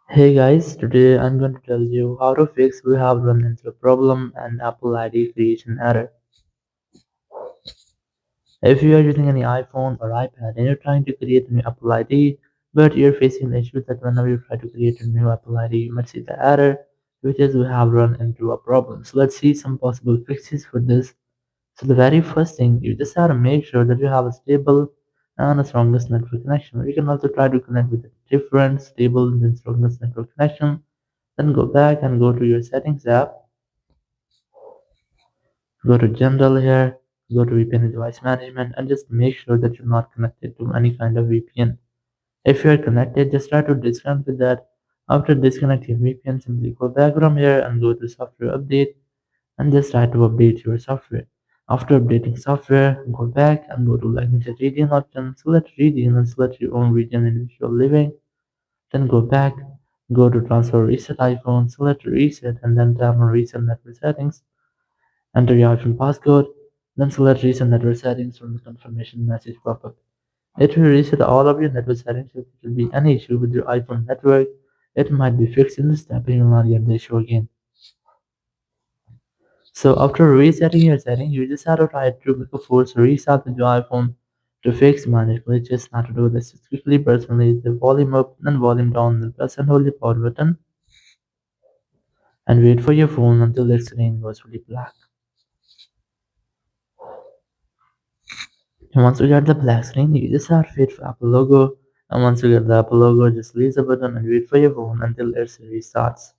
Hey guys, today I'm going to tell you how to fix we have run into a problem and Apple ID creation error. If you are using any iPhone or iPad and you're trying to create a new Apple ID, but you're facing the issue that whenever you try to create a new Apple ID, you might see the error, which is we have run into a problem. So let's see some possible fixes for this. So the very first thing, you just have to make sure that you have a stable and the strongest network connection. You can also try to connect with a different stable and strongest network connection. Then go back and go to your settings app, go to general here, go to VPN device management, and just make sure that you're not connected to any kind of VPN. If you're connected, just try to disconnect with that. After disconnecting VPN, simply go back from here and go to software update and just try to update your software. After updating software, go back and go to language region option, select region and select your own region in which you're living. Then go back, go to transfer reset iPhone, select reset and then tap on reset network settings. Enter your iPhone passcode, then select reset network settings from the confirmation message pop-up. It will reset all of your network settings. If there will be any issue with your iPhone network, it might be fixed in this step and you will not get the issue again. So after resetting your settings, you just have to try to make a force restart with your iPhone to fix manage glitches. Now to do this, just quickly personally the volume up, then volume down, then press and hold the power button and wait for your phone until the screen goes fully black. And once you get the black screen, you just have to wait for Apple logo. And once you get the Apple logo, just release the button and wait for your phone until it restarts.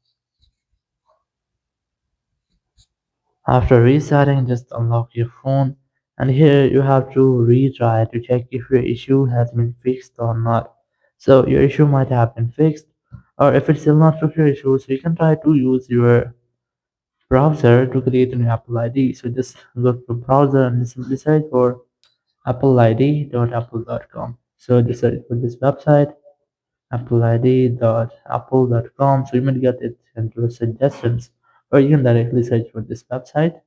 After restarting, just unlock your phone. And here you have to retry to check if your issue has been fixed or not. So your issue might have been fixed, or if it's still not fixed your issue, so you can try to use your browser to create a new Apple ID. So just go to browser and simply search for appleid.apple.com. So just search for this website, appleid.apple.com. So you might get it into the suggestions, or you can directly search for this website.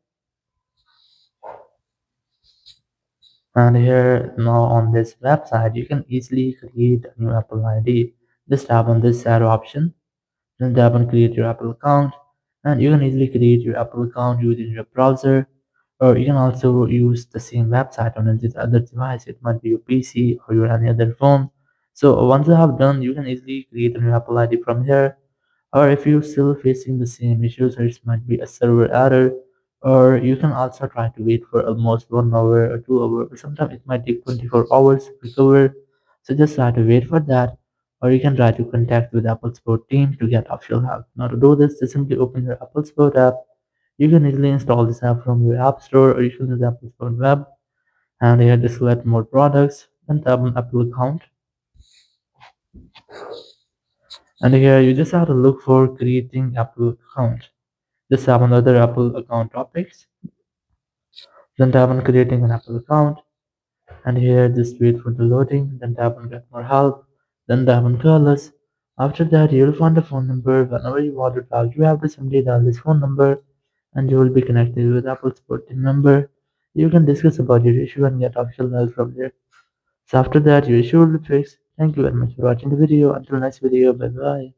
And here now on this website, you can easily create a new Apple ID. Just tap on this arrow option, then tap on create your Apple account, and you can easily create your Apple account using your browser, or you can also use the same website on any other device. It might be your PC or your any other phone. So once you have done, you can easily create a new Apple ID from here. Or if you're still facing the same issues, or it might be a server error, or you can also try to wait for almost 1 hour or 2 hours, or sometimes it might take 24 hours to recover. So just try to wait for that, or you can try to contact with Apple Support team to get official help. Now to do this, just simply open your Apple Support app. You can easily install this app from your App Store, or you can use Apple Support Web. And here just select more products, then tap on Apple account. And here you just have to look for creating Apple account. Just tap on other Apple account topics. Then tap on creating an Apple account. And here just wait for the loading. Then tap on get more help. Then tap on colors. After that, you will find a phone number. Whenever you want to talk, you have to simply dial this phone number and you will be connected with Apple support team member. You can discuss about your issue and get official help from there. So after that, your issue will be fixed. Thank you very much for watching the video. Until next video, bye bye.